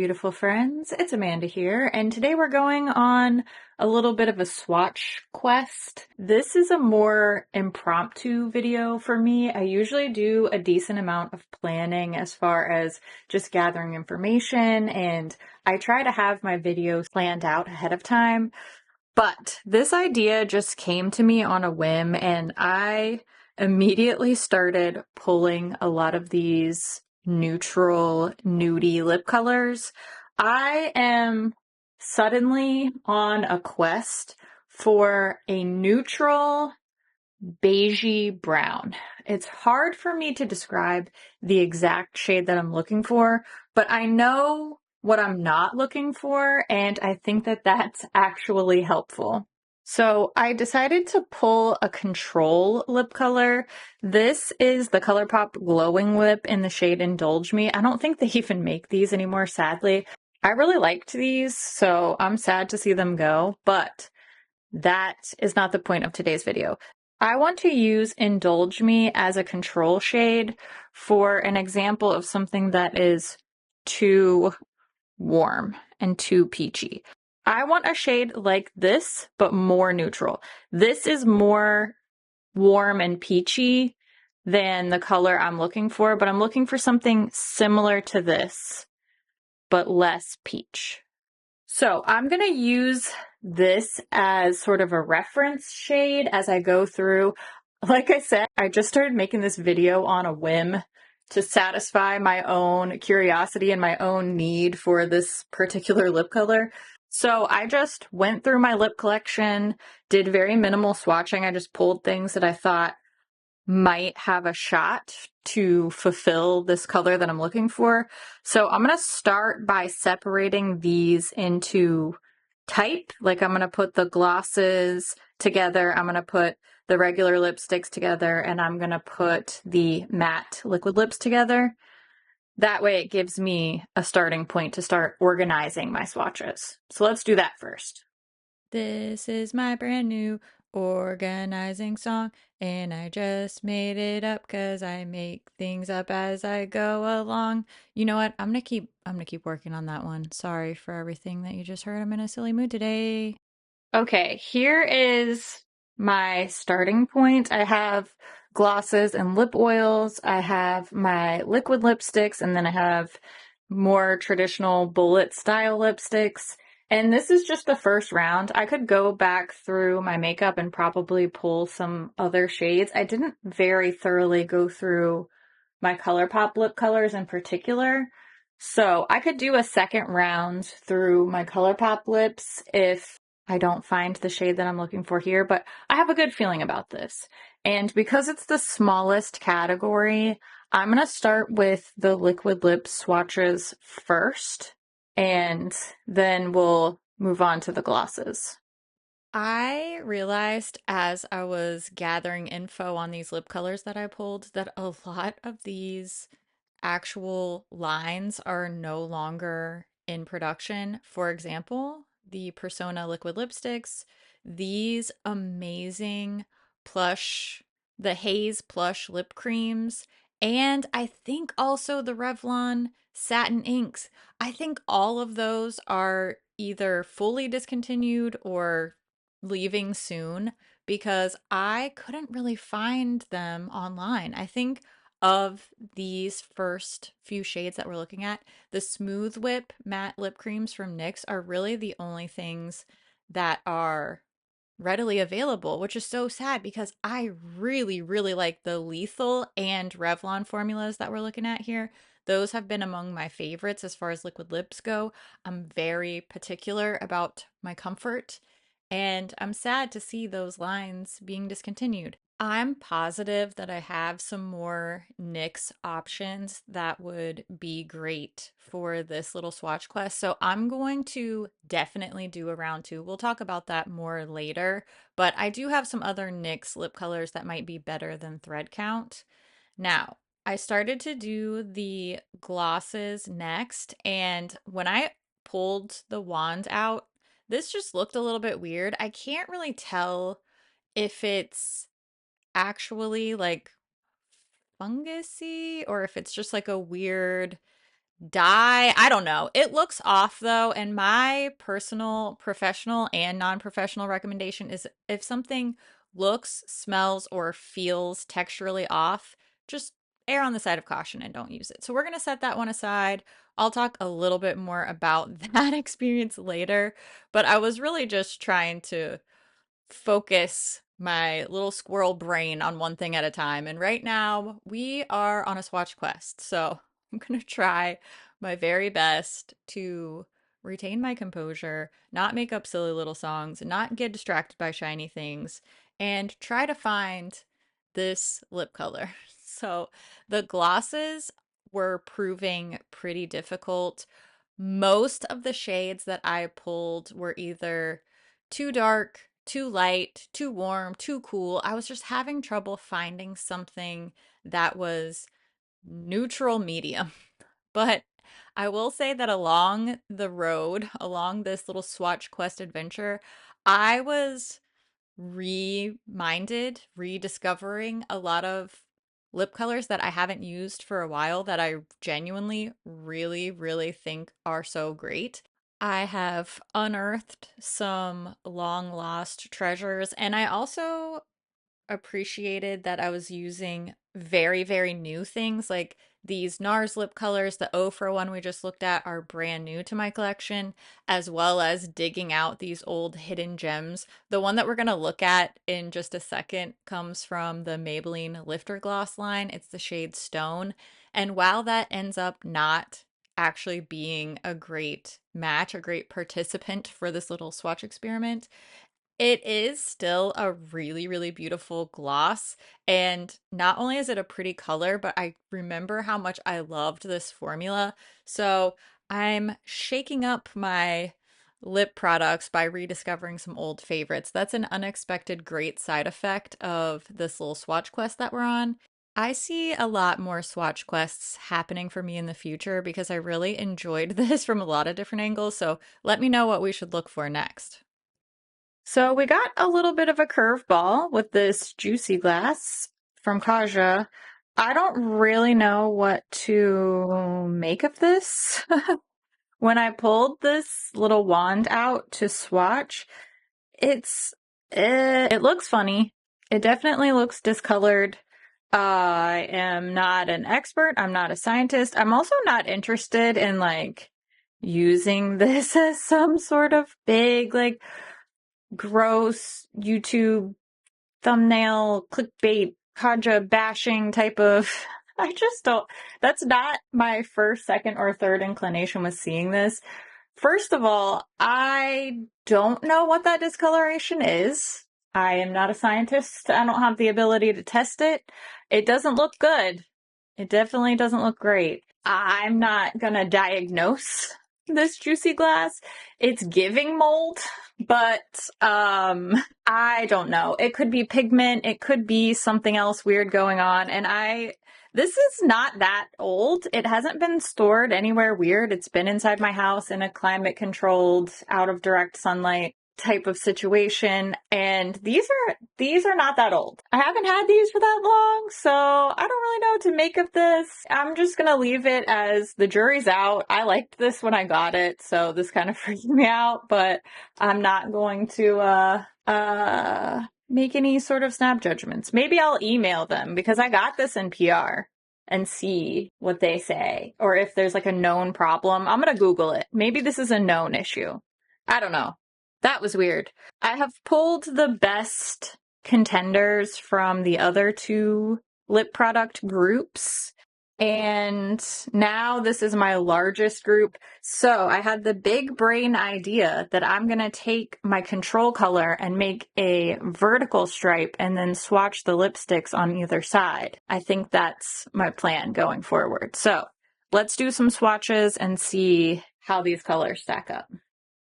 beautiful friends. It's Amanda here, and today we're going on a little bit of a swatch quest. This is a more impromptu video for me. I usually do a decent amount of planning as far as just gathering information, and I try to have my videos planned out ahead of time. But this idea just came to me on a whim, and I immediately started pulling a lot of these neutral, nudie lip colors. I am suddenly on a quest for a neutral, beigey brown. It's hard for me to describe the exact shade that I'm looking for, but I know what I'm not looking for, and I think that that's actually helpful. So I decided to pull a control lip color. This is the ColourPop Glowing Lip in the shade Indulge Me. I don't think they even make these anymore, sadly. I really liked these, so I'm sad to see them go, but that is not the point of today's video. I want to use Indulge Me as a control shade for an example of something that is too warm and too peachy. I want a shade like this, but more neutral. This is more warm and peachy than the color I'm looking for, but I'm looking for something similar to this, but less peach. So I'm going to use this as sort of a reference shade as I go through. Like I said, I just started making this video on a whim to satisfy my own curiosity and my own need for this particular lip color. So I just went through my lip collection, did very minimal swatching. I just pulled things that I thought might have a shot to fulfill this color that I'm looking for. So I'm going to start by separating these into type. Like I'm going to put the glosses together. I'm going to put the regular lipsticks together, and I'm going to put the matte liquid lips together. That way it gives me a starting point to start organizing my swatches. So let's do that first. This is my brand new organizing song, and I just made it up because I make things up as I go along. You know what? I'm gonna keep working on that one. Sorry for everything that you just heard. I'm in a silly mood today. Okay, here is my starting point. I have glosses and lip oils. I have my liquid lipsticks, and then I have more traditional bullet style lipsticks. And this is just the first round. I could go back through my makeup and probably pull some other shades. I didn't very thoroughly go through my ColourPop lip colors in particular. So I could do a second round through my ColourPop lips if I don't find the shade that I'm looking for here, but I have a good feeling about this. And because it's the smallest category, I'm going to start with the liquid lip swatches first, and then we'll move on to the glosses. I realized as I was gathering info on these lip colors that I pulled that a lot of these actual lines are no longer in production. For example, the Persona liquid lipsticks, these amazing plush, the Haze plush lip creams, and I think also the Revlon satin inks. I think all of those are either fully discontinued or leaving soon because I couldn't really find them online. I think of these first few shades that we're looking at, the Smooth Whip matte lip creams from NYX are really the only things that are readily available, which is so sad because I really, really like the Lethal and Revlon formulas that we're looking at here. Those have been among my favorites as far as liquid lips go. I'm very particular about my comfort, and I'm sad to see those lines being discontinued. I'm positive that I have some more NYX options that would be great for this little swatch quest. So I'm going to definitely do a round two. We'll talk about that more later, but I do have some other NYX lip colors that might be better than Thread Count. Now, I started to do the glosses next, and when I pulled the wand out, this just looked a little bit weird. I can't really tell if it's actually like fungusy or if it's just like a weird dye. I don't know. It looks off though, and my personal, professional, and non-professional recommendation is if something looks, smells, or feels texturally off, just err on the side of caution and don't use it. So we're going to set that one aside. I'll talk a little bit more about that experience later, but I was really just trying to focus my little squirrel brain on one thing at a time. And right now, we are on a Swatch Quest. So I'm going to try my very best to retain my composure, not make up silly little songs, not get distracted by shiny things, and try to find this lip color. So the glosses were proving pretty difficult. Most of the shades that I pulled were either too dark, too light, too warm, too cool. I was just having trouble finding something that was neutral medium. But I will say that along the road, along this little Swatch Quest adventure, I was rediscovering a lot of lip colors that I haven't used for a while that I genuinely really, really think are so great. I have unearthed some long lost treasures, and I also appreciated that I was using very, very new things like these NARS lip colors. The O for one we just looked at are brand new to my collection, as well as digging out these old hidden gems. The one that we're going to look at in just a second comes from the Maybelline Lifter Gloss line. It's the shade Stone. And while that ends up not actually being a great match, a great participant for this little swatch experiment, it is still a really, really beautiful gloss. And not only is it a pretty color, but I remember how much I loved this formula. So I'm shaking up my lip products by rediscovering some old favorites. That's an unexpected great side effect of this little Swatch Quest that we're on. I see a lot more Swatch Quests happening for me in the future because I really enjoyed this from a lot of different angles. So let me know what we should look for next. So we got a little bit of a curveball with this Juicy Glass from Kaja. I don't really know what to make of this. When I pulled this little wand out to swatch, it looks funny. It definitely looks discolored. I am not an expert. I'm not a scientist. I'm also not interested in like using this as some sort of big like gross YouTube thumbnail clickbait Kaja bashing type of I just don't that's not my first, second, or third inclination with seeing this. First of all, I don't know what that discoloration is. I am not a scientist. I don't have the ability to test it. It doesn't look good. It definitely doesn't look great. I'm not gonna diagnose this juicy glass. It's giving mold, but I don't know. It could be pigment, it could be something else weird going on, and this is not that old. It hasn't been stored anywhere weird. It's been inside my house in a climate controlled, out of direct sunlight type of situation, and these are not that old. I haven't had these for that long, so I don't really know what to make of this. I'm just gonna leave it as the jury's out. I liked this when I got it, so this kind of freaked me out, but I'm not going to make any sort of snap judgments. Maybe I'll email them because I got this in PR and see what they say, or if there's like a known problem. I'm gonna Google it. Maybe this is a known issue. I don't know. That was weird. I have pulled the best contenders from the other two lip product groups, and now this is my largest group. So I had the big brain idea that I'm going to take my control color and make a vertical stripe and then swatch the lipsticks on either side. I think that's my plan going forward. So let's do some swatches and see how these colors stack up.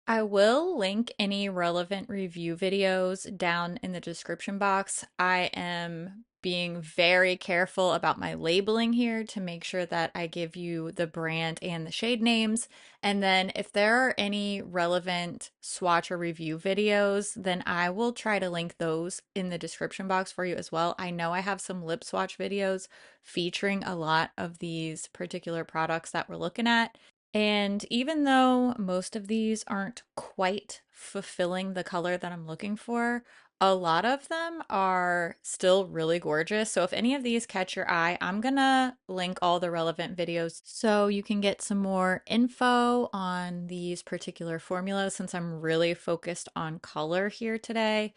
I will link any relevant review videos down in the description box. I am being very careful about my labeling here to make sure that I give you the brand and the shade names. And then if there are any relevant swatch or review videos, then I will try to link those in the description box for you as well. I know I have some lip swatch videos featuring a lot of these particular products that we're looking at. And even though most of these aren't quite fulfilling the color that I'm looking for, a lot of them are still really gorgeous. So if any of these catch your eye, I'm gonna link all the relevant videos so you can get some more info on these particular formulas since I'm really focused on color here today.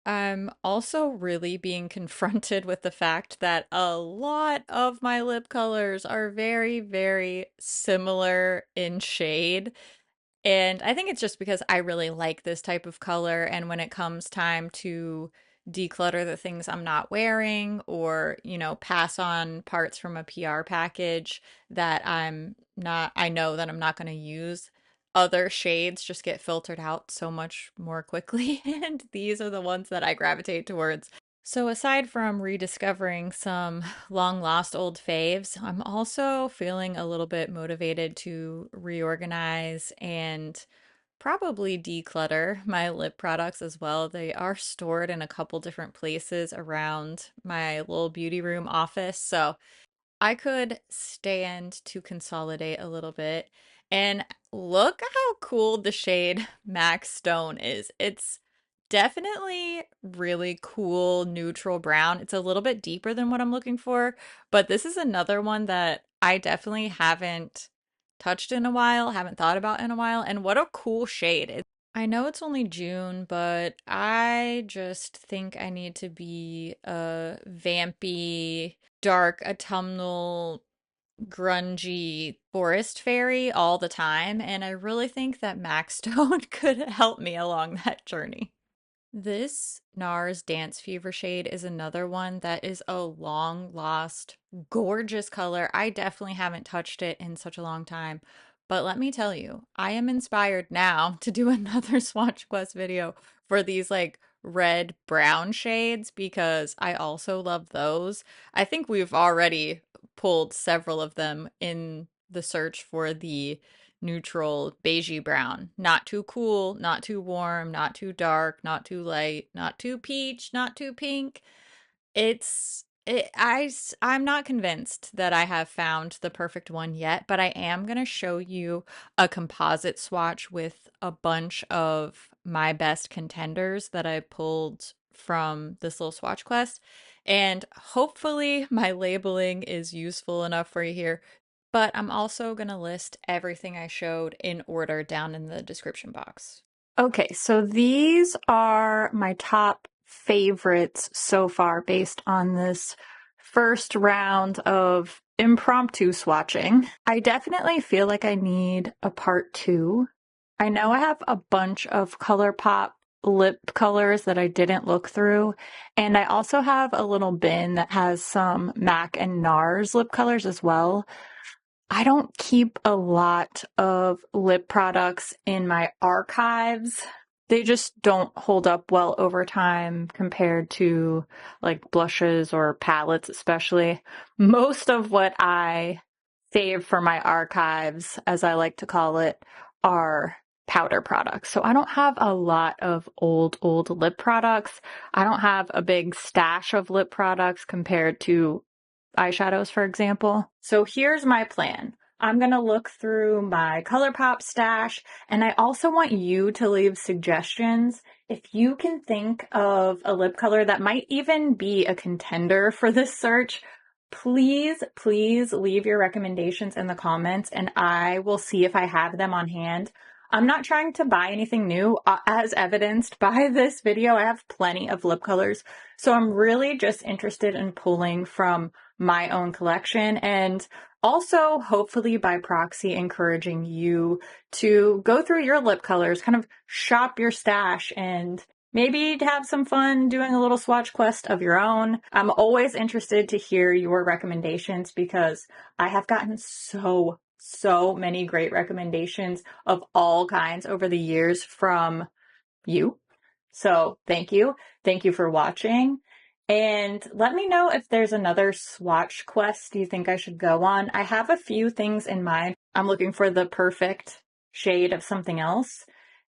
I'm also really being confronted with the fact that a lot of my lip colors are very, very similar in shade. And I think it's just because I really like this type of color. And when it comes time to declutter the things I'm not wearing or, pass on parts from a PR package that I know that I'm not going to use, other shades just get filtered out so much more quickly. And these are the ones that I gravitate towards. So, aside from rediscovering some long lost old faves, I'm also feeling a little bit motivated to reorganize and probably declutter my lip products as well. They are stored in a couple different places around my little beauty room office. So, I could stand to consolidate a little bit. And look how cool the shade Max Stone is. It's definitely really cool neutral brown. It's a little bit deeper than what I'm looking for, but this is another one that I definitely haven't touched in a while, haven't thought about in a while. And what a cool shade. I know it's only June, but I just think I need to be a vampy, dark, autumnal, grungy forest fairy all the time, and I really think that Max Stone could help me along that journey. This NARS Dance Fever shade is another one that is a long lost, gorgeous color. I definitely haven't touched it in such a long time. But let me tell you, I am inspired now to do another Swatch Quest video for these like red brown shades because I also love those. I think we've already pulled several of them in the search for the neutral beigey brown. Not too cool, not too warm, not too dark, not too light, not too peach, not too pink. I'm not convinced that I have found the perfect one yet, but I am going to show you a composite swatch with a bunch of my best contenders that I pulled from this little swatch quest. And hopefully my labeling is useful enough for you here, but I'm also going to list everything I showed in order down in the description box. Okay, so these are my top favorites so far based on this first round of impromptu swatching. I definitely feel like I need a part two. I know I have a bunch of ColourPop lip colors that I didn't look through, and I also have a little bin that has some MAC and NARS lip colors as well. I don't keep a lot of lip products in my archives. They just don't hold up well over time compared to like blushes or palettes, especially. Most of what I save for my archives, as I like to call it, are powder products. So I don't have a lot of old lip products. I don't have a big stash of lip products compared to eyeshadows, for example. So here's my plan. I'm going to look through my ColourPop stash, and I also want you to leave suggestions. If you can think of a lip color that might even be a contender for this search, please leave your recommendations in the comments, and I will see if I have them on hand. I'm not trying to buy anything new, as evidenced by this video. I have plenty of lip colors, so I'm really just interested in pulling from my own collection and also hopefully by proxy encouraging you to go through your lip colors, kind of shop your stash and maybe have some fun doing a little swatch quest of your own. I'm always interested to hear your recommendations because I have gotten so many great recommendations of all kinds over the years from you. So thank you. Thank you for watching. And let me know if there's another swatch quest you think I should go on. I have a few things in mind. I'm looking for the perfect shade of something else,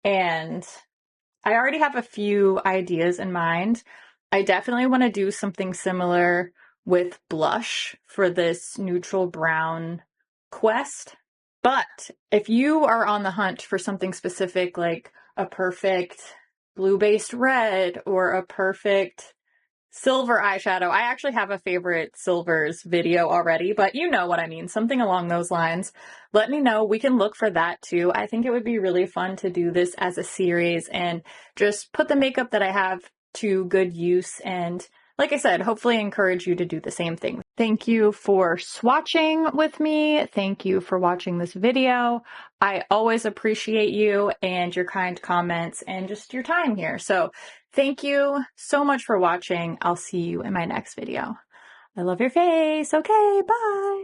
and I already have a few ideas in mind. I definitely want to do something similar with blush for this neutral brown quest. But if you are on the hunt for something specific, like a perfect blue-based red or a perfect silver eyeshadow. I actually have a favorite silvers video already, but you know what I mean, something along those lines. Let me know. We can look for that too. I think it would be really fun to do this as a series and just put the makeup that I have to good use, and like I said, hopefully encourage you to do the same thing. Thank you for swatching with me. Thank you for watching this video. I always appreciate you and your kind comments and just your time here. So thank you so much for watching. I'll see you in my next video. I love your face. Okay, bye.